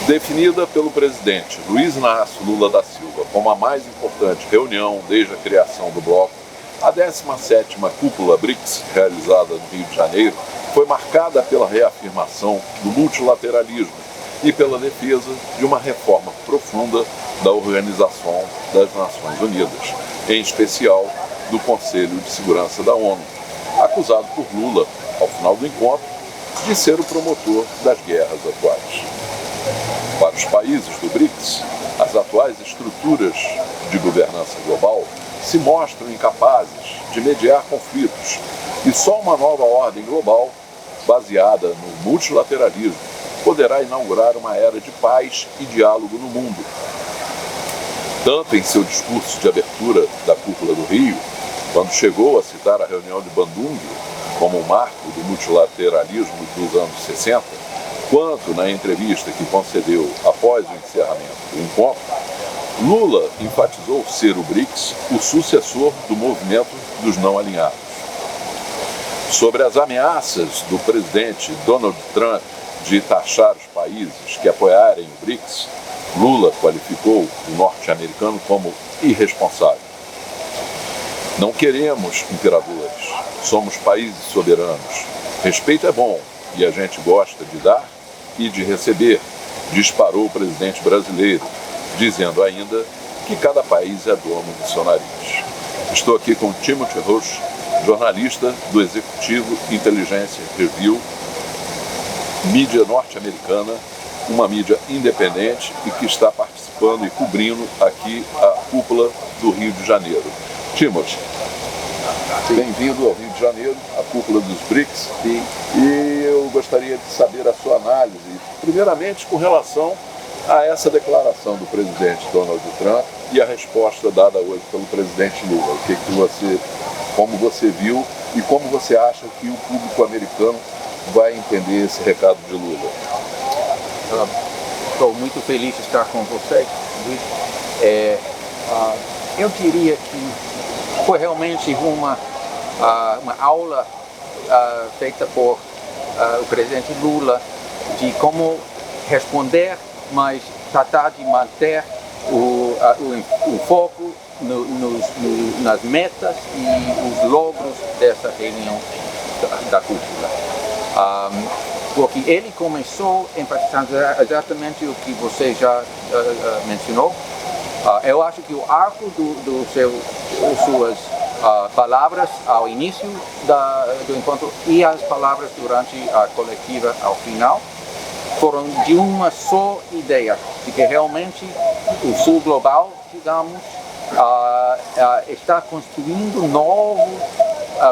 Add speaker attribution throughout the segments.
Speaker 1: Definida pelo presidente Luiz Inácio Lula da Silva como a mais importante reunião desde a criação do bloco, a 17ª Cúpula BRICS, realizada no Rio de Janeiro, foi marcada pela reafirmação do multilateralismo e pela defesa de uma reforma profunda da Organização das Nações Unidas, em especial do Conselho de Segurança da ONU, acusado por Lula, ao final do encontro, de ser o promotor das guerras atuais. Para os países do BRICS, as atuais estruturas de governança global se mostram incapazes de mediar conflitos e só uma nova ordem global, baseada no multilateralismo, poderá inaugurar uma era de paz e diálogo no mundo. Tanto em seu discurso de abertura da Cúpula do Rio, quando chegou a citar a reunião de Bandung como um marco do multilateralismo dos anos 60, quanto na entrevista que concedeu após o encerramento do encontro, Lula enfatizou ser o BRICS o sucessor do movimento dos não alinhados. Sobre as ameaças do presidente Donald Trump de taxar os países que apoiarem o BRICS, Lula qualificou o norte-americano como irresponsável. Não queremos imperadores, somos países soberanos. Respeito é bom e a gente gosta de dar e de receber, disparou o presidente brasileiro, dizendo ainda que cada país é dono do seu nariz. Estou aqui com Timothy Rush, jornalista do Executivo Intelligence Review, mídia norte-americana, uma mídia independente e que está participando e cobrindo aqui a Cúpula do Rio de Janeiro. Timothy, bem-vindo ao Rio de Janeiro, a Cúpula dos BRICS.
Speaker 2: Sim.
Speaker 1: E eu gostaria de saber a sua análise, primeiramente com relação a essa declaração do presidente Donald Trump e a resposta dada hoje pelo presidente Lula. O que você, como você viu e como você acha que o público americano vai entender esse recado de Lula?
Speaker 2: Estou muito feliz de estar com você, Luiz. Eu diria que foi realmente uma aula feita por o presidente Lula de como responder, mas tratar de manter o foco nas metas e os logros dessa reunião da cúpula. Porque ele começou enfatizando exatamente o que você já mencionou. Eu acho que o arco suas palavras ao início do encontro e as palavras durante a coletiva ao final foram de uma só ideia, de que realmente o Sul global, digamos, está construindo novo,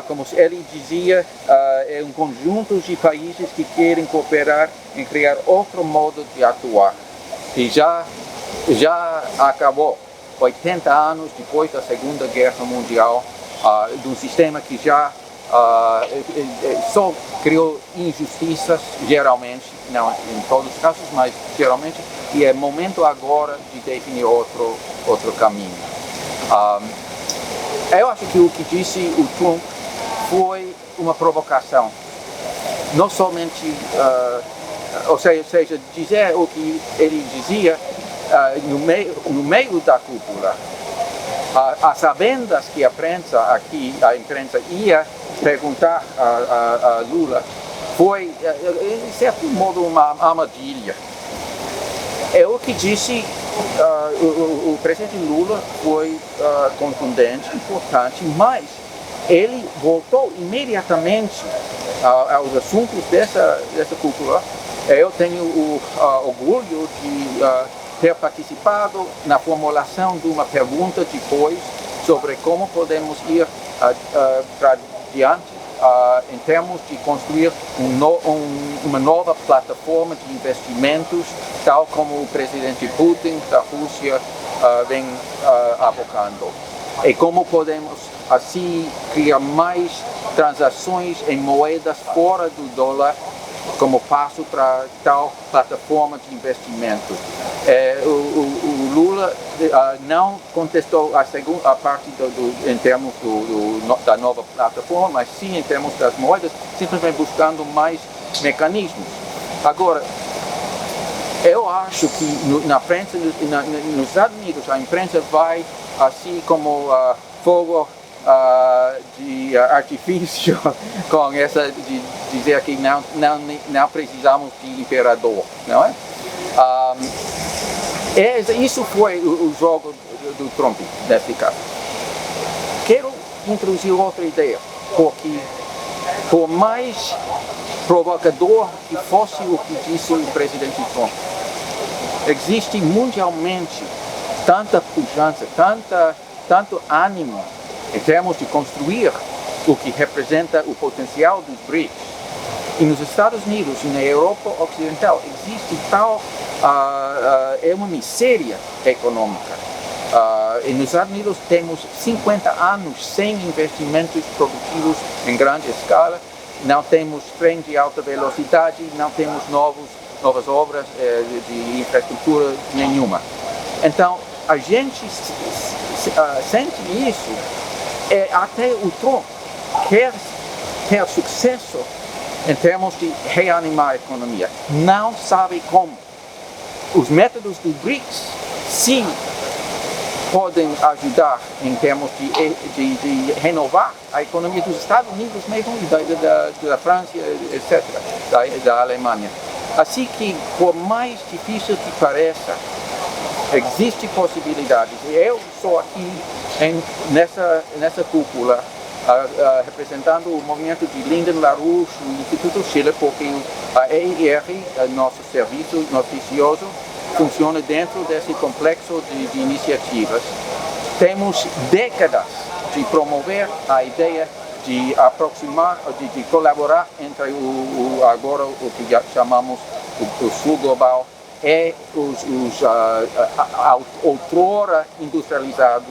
Speaker 2: como ele dizia, é um conjunto de países que querem cooperar em criar outro modo de atuar. E já acabou 80 anos depois da Segunda Guerra Mundial, de um sistema que já só criou injustiças, geralmente, não em todos os casos, mas geralmente, e é momento agora de definir outro caminho. Eu acho que o que disse o Trump foi uma provocação, não somente, ou seja, dizer o que ele dizia no meio da cúpula, as sabendas que a imprensa ia perguntar a Lula, foi, em certo modo, uma armadilha. É o que disse o presidente Lula, foi contundente, importante, mas ele voltou imediatamente aos assuntos dessa cúpula. Eu tenho o orgulho de ter participado na formulação de uma pergunta depois sobre como podemos ir para diante em termos de construir uma nova plataforma de investimentos, tal como o presidente Putin da Rússia vem abocando. E como podemos assim criar mais transações em moedas fora do dólar como passo para tal plataforma de investimento. O Lula não contestou a parte em termos da nova plataforma, mas sim em termos das moedas, simplesmente buscando mais mecanismos. Agora, eu acho que na prensa, nos Estados Unidos, a imprensa vai, assim como fogo de artifício, com essa de dizer que não precisamos de imperador, não é? Isso foi o jogo do Trump, nesse caso. Quero introduzir outra ideia, porque por mais provocador que fosse o que disse o presidente Trump, existe mundialmente tanta pujança, tanto ânimo em termos de construir o que representa o potencial dos BRICS. E nos Estados Unidos e na Europa Ocidental existe tal é uma miséria econômica. E nos Estados Unidos temos 50 anos sem investimentos produtivos em grande escala, não temos trem de alta velocidade, não temos novas obras de infraestrutura nenhuma. Então, a gente sente isso, até o Trump quer ter sucesso em termos de reanimar a economia, não sabe como. Os métodos do BRICS, sim, podem ajudar em termos de renovar a economia dos Estados Unidos mesmo, da França, etc., da Alemanha. Assim que, por mais difícil que pareça, existem possibilidades. Eu estou aqui nessa cúpula representando o movimento de Lyndon LaRouche, o Instituto Schiller, porque a EIR, nosso serviço noticioso, funciona dentro desse complexo de iniciativas. Temos décadas de promover a ideia de aproximar, de colaborar entre agora o que chamamos o Sul Global e os outrora industrializadas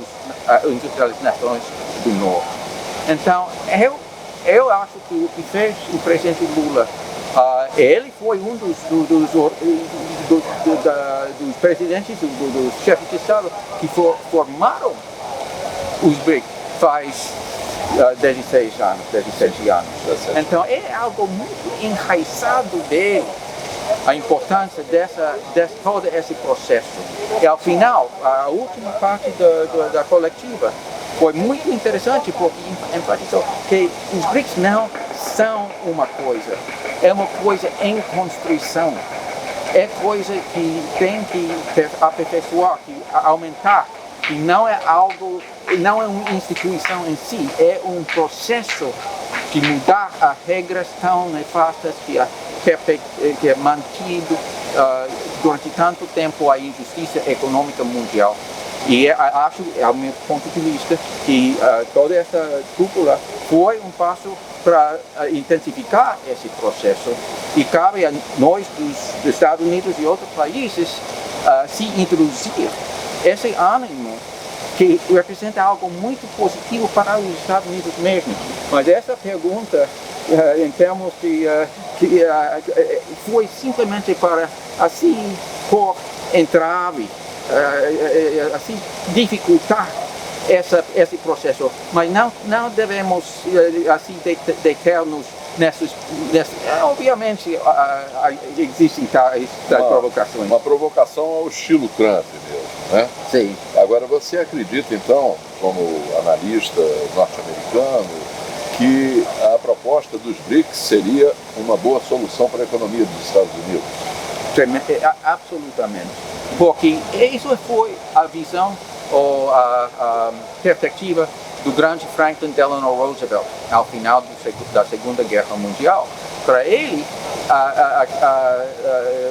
Speaker 2: nações do Norte. Então, eu acho que o que fez o presidente Lula, ele foi um dos presidentes, dos chefes de Estado que formaram os BRICS faz 16 anos, 17 anos. Então, é algo muito enraizado dele, a importância de todo esse processo. E ao final, a última parte da coletiva foi muito interessante porque enfatizou que os BRICS não são uma coisa, é uma coisa em construção, é coisa que tem que aperfeiçoar, que aumentar, e não é algo, não é uma instituição em si, é um processo de mudar as regras tão nefastas que é mantido durante tanto tempo a injustiça econômica mundial. E acho, ao meu ponto de vista, que toda essa cúpula foi um passo para intensificar esse processo. E cabe a nós, dos Estados Unidos e outros países, se introduzir esse ânimo que representa algo muito positivo para os Estados Unidos mesmo. Mas essa pergunta, em termos de foi simplesmente para, assim, por entrave, assim, dificultar esse processo, mas não devemos assim deter-nos nessas obviamente existem tais provocações.
Speaker 1: Uma provocação ao estilo Trump mesmo, né?
Speaker 2: Sim.
Speaker 1: Agora, você acredita então, como analista norte-americano, que a proposta dos BRICS seria uma boa solução para a economia dos Estados Unidos?
Speaker 2: Absolutamente, porque isso foi a visão ou a perspectiva do grande Franklin Delano Roosevelt ao final da Segunda Guerra Mundial. Para ele,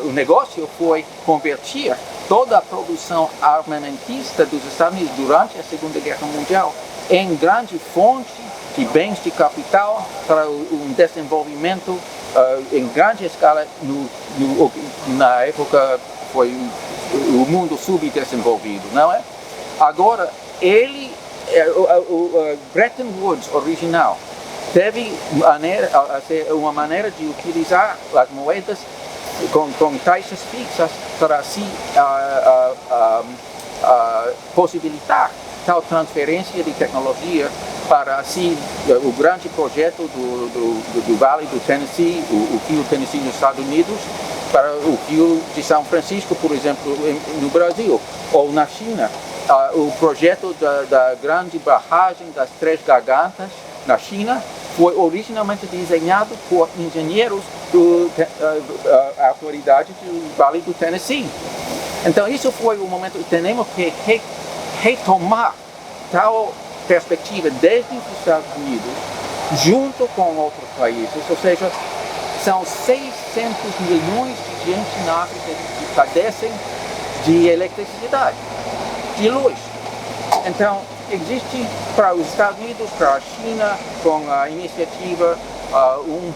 Speaker 2: o negócio foi converter toda a produção armamentista dos Estados Unidos durante a Segunda Guerra Mundial em grande fonte de bens de capital para um desenvolvimento em grande escala. Na época foi o mundo subdesenvolvido, não é? Agora, o Bretton Woods original teve uma maneira de utilizar as moedas com taxas fixas para assim possibilitar tal transferência de tecnologia para, assim, o grande projeto do Vale do Tennessee, o Rio Tennessee nos Estados Unidos, para o Rio de São Francisco, por exemplo, no Brasil, ou na China. O projeto da grande barragem das Três Gargantas, na China, foi originalmente desenhado por engenheiros da autoridade do Vale do Tennessee. Então, isso foi o momento que temos que retomar tal perspectiva desde os Estados Unidos, junto com outros países, ou seja, são 600 milhões de gente na África que padecem de eletricidade, de luz. Então, existe para os Estados Unidos, para a China, com a iniciativa um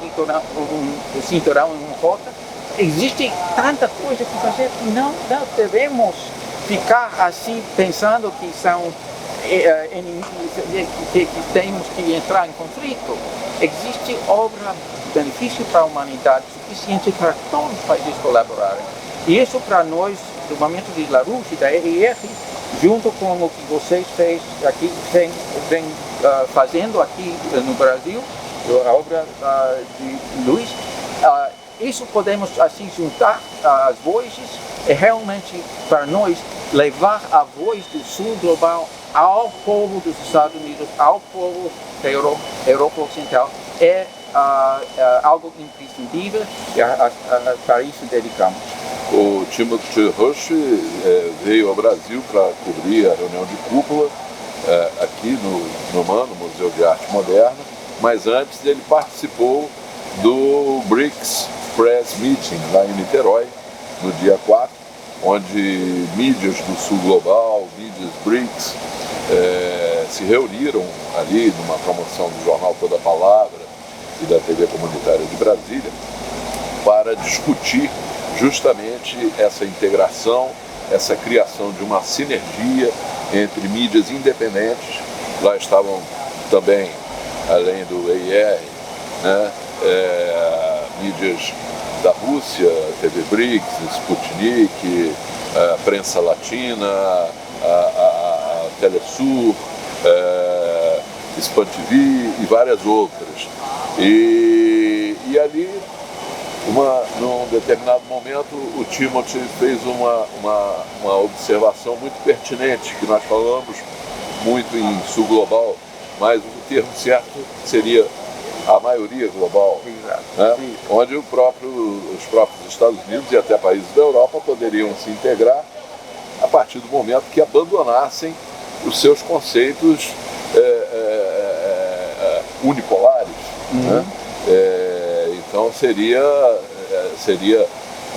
Speaker 2: cinturão em uma rota, existe tanta coisa que fazer que não devemos ficar assim pensando que são que temos que entrar em conflito. Existe obra de benefício para a humanidade suficiente para todos os países colaborarem. E isso para nós, do momento de LaRouche e da RR, junto com o que vocês vem fazendo aqui no Brasil, a obra de Luiz, isso podemos assim juntar as vozes e realmente para nós levar a voz do Sul global ao povo dos Estados Unidos, ao povo da Europa Ocidental, é algo imprescindível e para isso dedicamos.
Speaker 1: O Timothy Rush veio ao Brasil para cobrir a reunião de cúpula aqui no MAN, no Museu de Arte Moderna, mas antes ele participou do BRICS Press Meeting lá em Niterói, no dia 4, onde mídias do Sul Global, mídias BRICS, se reuniram ali numa promoção do jornal Toda a Palavra e da TV Comunitária de Brasília para discutir justamente essa integração, essa criação de uma sinergia entre mídias independentes. Lá estavam também, além do EIR, né, mídias da Rússia, TV BRICS, Sputnik, a Prensa Latina, a Telesur, Span TV e várias outras. E ali, num determinado momento, o Timothy fez uma observação muito pertinente, que nós falamos muito em Sul Global, mas o termo certo seria a maioria global, né? Onde os próprios Estados Unidos e até países da Europa poderiam se integrar a partir do momento que abandonassem os seus conceitos unipolares. Né? Então seria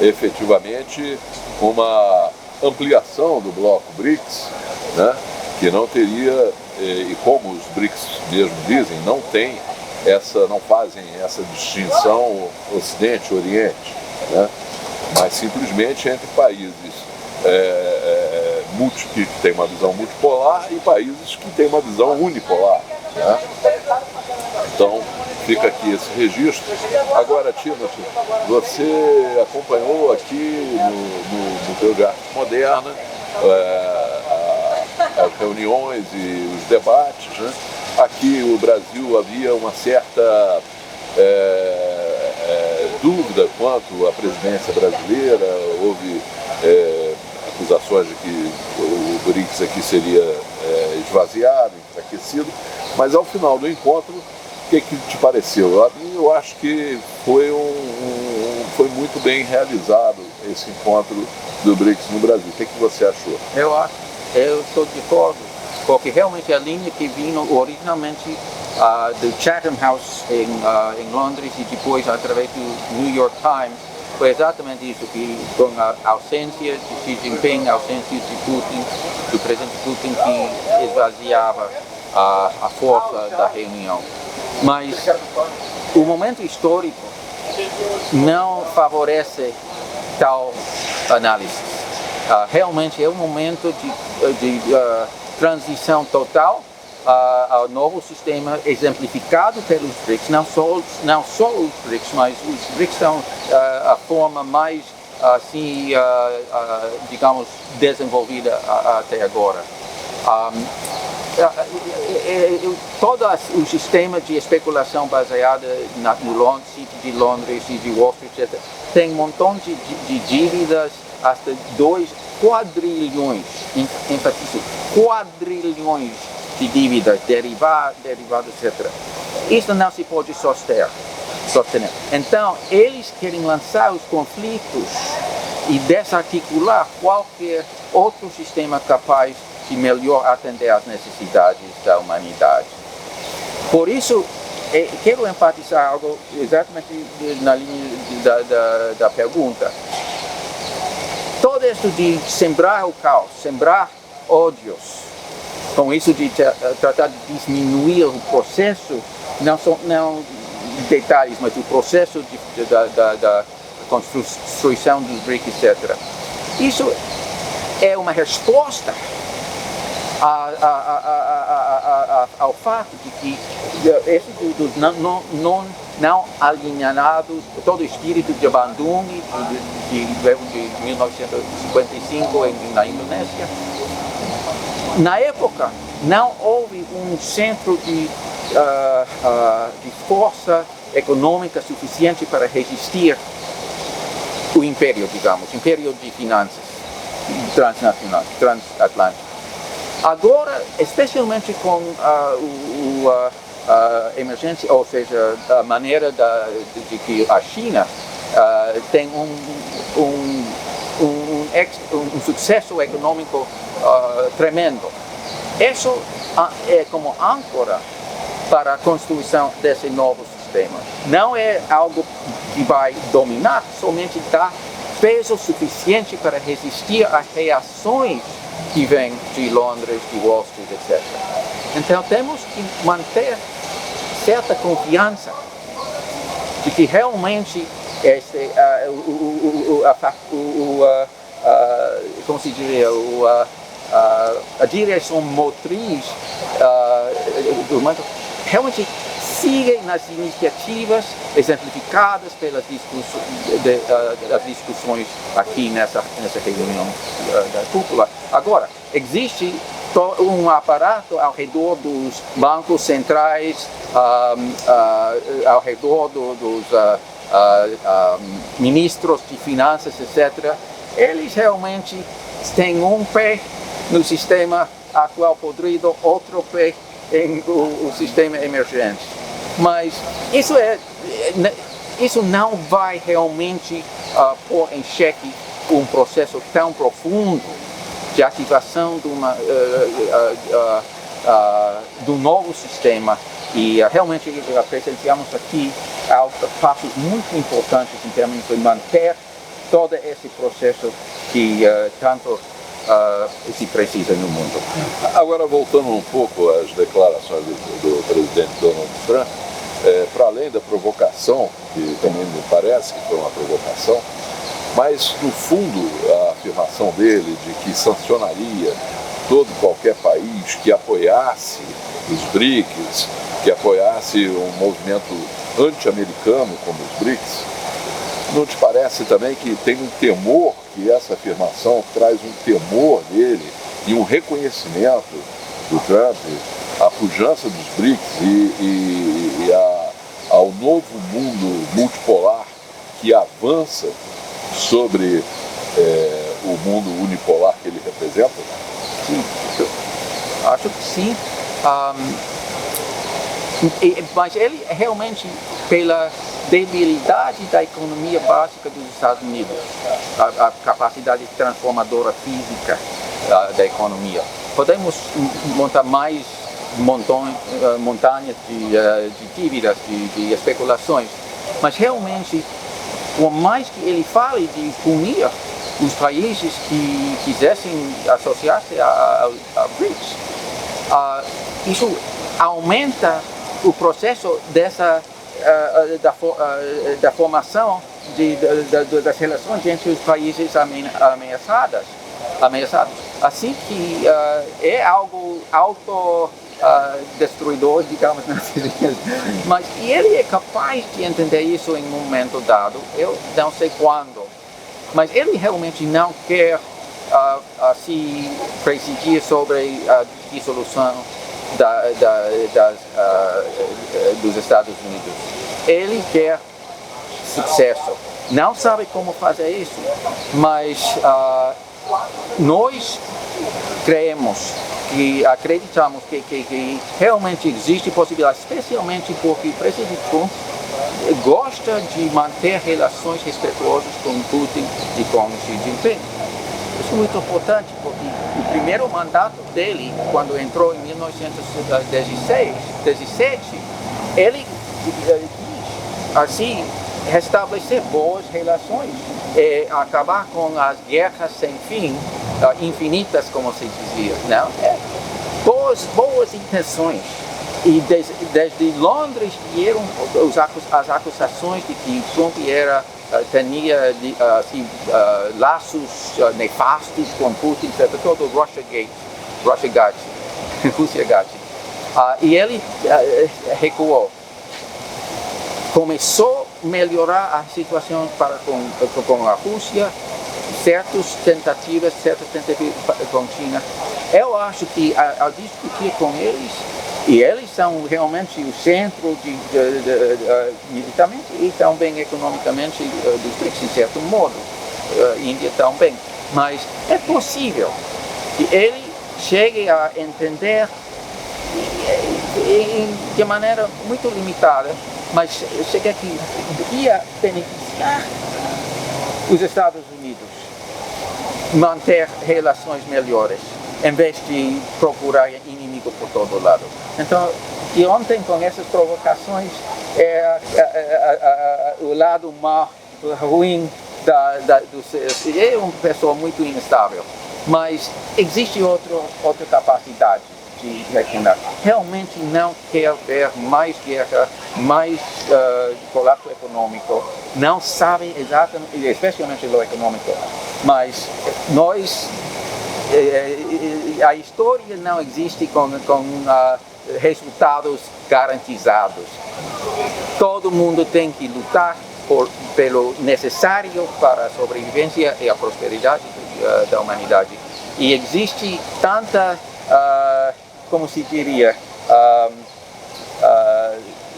Speaker 1: efetivamente uma ampliação do bloco BRICS, né? Que não teria, e como os BRICS mesmo dizem, não fazem essa distinção Ocidente-Oriente, né? Mas simplesmente entre países que têm uma visão multipolar e países que têm uma visão unipolar, né? Então, fica aqui esse registro. Agora, Timothy, você acompanhou aqui no Museu de Arte Moderna as reuniões e os debates, né? Aqui no Brasil havia uma certa dúvida quanto à presidência brasileira, houve acusações de que o BRICS aqui seria esvaziado, enfraquecido, mas ao final do encontro, o que te pareceu? A mim, eu acho que foi muito bem realizado esse encontro do BRICS no Brasil. O que você achou?
Speaker 2: Eu estou de acordo, porque realmente a linha que vinha originalmente do Chatham House em Londres e depois através do New York Times foi exatamente isso, que com a ausência de Xi Jinping, a ausência de Putin, do presidente Putin, que esvaziava a força da reunião. Mas o momento histórico não favorece tal análise. Realmente é um momento de transição total ao novo sistema exemplificado pelos BRICS. Não só os BRICS, mas os BRICS são a forma mais assim, digamos, desenvolvida até agora. Todo o sistema de especulação baseado no City de Londres e de Wall Street, etc., tem um montão de dívidas, hasta 2 quadrilhões, enfatizo, quadrilhões de dívidas, derivados, etc. Isso não se pode sostener. Então, eles querem lançar os conflitos e desarticular qualquer outro sistema capaz de melhor atender às necessidades da humanidade. Por isso, quero enfatizar algo exatamente na linha da pergunta. Todo isso de sembrar o caos, sembrar ódios, com isso de tratar de diminuir o processo, não detalhes, mas o processo da construção dos BRICS, etc. Isso é uma resposta ao fato de que esses dos não alinhados, todo o espírito de Bandung de 1955 na Indonésia, na época não houve um centro de força econômica suficiente para resistir o império, digamos, império de finanças transnacional, transatlântico. Agora, especialmente com a emergência, ou seja, a maneira de que a China tem um sucesso econômico tremendo. Isso é como âncora para a construção desse novo sistema. Não é algo que vai dominar, somente dá peso suficiente para resistir às reações que vêm de Londres, de Wall Street, etc. Então temos que manter certa confiança de que realmente como se diria, a direção motriz do momento realmente siga nas iniciativas exemplificadas pelas discussões aqui nessa reunião da cúpula. Agora, existe um aparato ao redor dos bancos centrais, ao redor dos ministros de finanças, etc. Eles realmente têm um pé no sistema atual podrido, outro pé em o sistema emergente. Mas isso não vai realmente pôr em xeque um processo tão profundo de ativação do novo sistema. E realmente presenciamos aqui passos muito importantes em termos de manter todo esse processo que tanto se precisa no mundo.
Speaker 1: Agora, voltando um pouco às declarações do presidente Donald Trump, para além da provocação, que também me parece que foi uma provocação, mas no fundo a afirmação dele de que sancionaria todo qualquer país que apoiasse os BRICS, que apoiasse um movimento anti-americano como os BRICS, não te parece também que tem um temor, que essa afirmação traz um temor dele e um reconhecimento do Trump à pujança dos BRICS e ao novo mundo multipolar que avança sobre o mundo unipolar que ele representa?
Speaker 2: Sim, acho que sim. Mas ele realmente, pela debilidade da economia básica dos Estados Unidos, a capacidade transformadora física da economia, podemos montar mais montanhas de dívidas, de especulações, mas realmente, por mais que ele fale de punir os países que quisessem associar-se a BRICS, isso aumenta o processo da formação das relações entre os países ameaçados. Assim que é algo autodestruidor, digamos, mas ele é capaz de entender isso em um momento dado, eu não sei quando. mas ele realmente não quer se presidir sobre a dissolução dos Estados Unidos. Ele quer sucesso. Não sabe como fazer isso, mas nós acreditamos que realmente existe possibilidade, especialmente porque o presidente Trump gosta de manter relações respeituosas com Putin e com Xi Jinping. Isso é muito importante, porque o primeiro mandato dele, quando entrou em 1917, ele diz assim, restabelecer boas relações, acabar com as guerras sem fim, infinitas, como se dizia, não? Boas intenções. E desde Londres vieram as acusações de que Trump tinha laços nefastos com Putin, etc. Todo Russiagate. E ele recuou. Começou a melhorar a situação com a Rússia, certas tentativas com a China. Eu acho que ao discutir com eles, e eles são realmente o centro militarmente e também economicamente dos BRICS, em certo modo, Índia também. Mas é possível que ele chegue a entender de maneira muito limitada, mas chega que ia beneficiar os Estados Unidos manter relações melhores, em vez de procurar inimigo por todo lado. Então, de ontem, com essas provocações, o lado ruim é uma pessoa muito instável, mas existe outra capacidade de refinar. Realmente não quer ver mais guerra, mais colapso econômico, não sabe exatamente, especialmente o econômico, mas a história não existe com resultados garantizados. Todo mundo tem que lutar pelo necessário para a sobrevivência e a prosperidade da humanidade. E existe tanta, como se diria,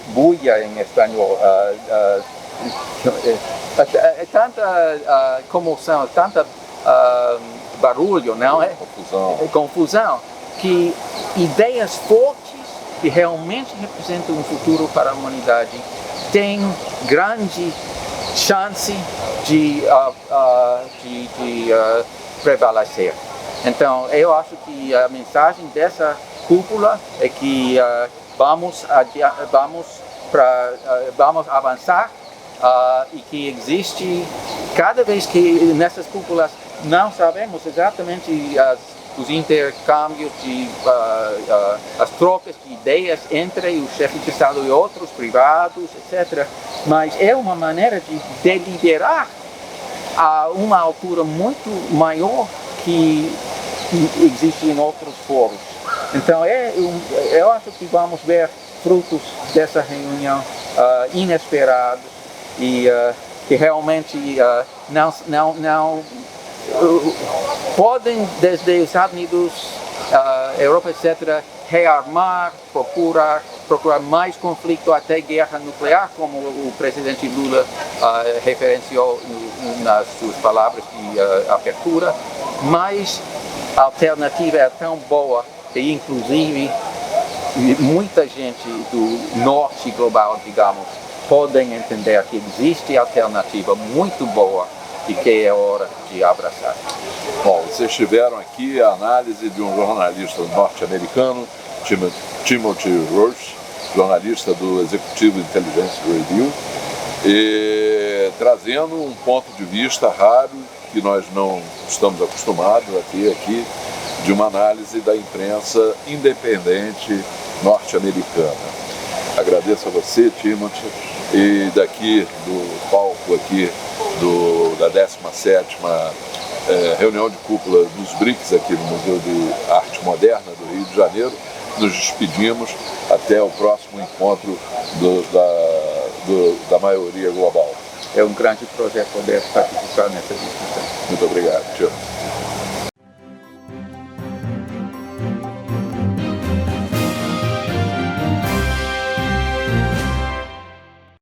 Speaker 2: bulla em espanhol, tanta comoção, tanta barulho, não é? Confusão, que ideias fortes que realmente representam um futuro para a humanidade têm grande chance de prevalecer. Então, eu acho que a mensagem dessa cúpula é que vamos avançar e que existe, cada vez que nessas cúpulas não sabemos exatamente os intercâmbios as trocas de ideias entre os chefes de Estado e outros privados, etc. Mas é uma maneira de deliberar a uma altura muito maior que existe em outros fóruns. Então, eu acho que vamos ver frutos dessa reunião inesperados e que realmente não podem, desde os Estados Unidos, Europa, etc., rearmar, procurar mais conflito, até guerra nuclear, como o presidente Lula referenciou nas suas palavras de abertura, mas a alternativa é tão boa que, inclusive, muita gente do norte global, digamos, podem entender que existe alternativa muito boa e que é hora de abraçar.
Speaker 1: Bom, vocês tiveram aqui a análise de um jornalista norte-americano, Timothy Roach, jornalista do Executive Intelligence Review, e trazendo um ponto de vista raro que nós não estamos acostumados a ter aqui, de uma análise da imprensa independente norte-americana. Agradeço a você, Timothy, e daqui do palco aqui da 17ª reunião de cúpula dos BRICS aqui no Museu de Arte Moderna do Rio de Janeiro, nos despedimos até o próximo encontro da maioria global.
Speaker 2: É um grande prazer poder participar nessa discussão.
Speaker 1: Muito obrigado, tio.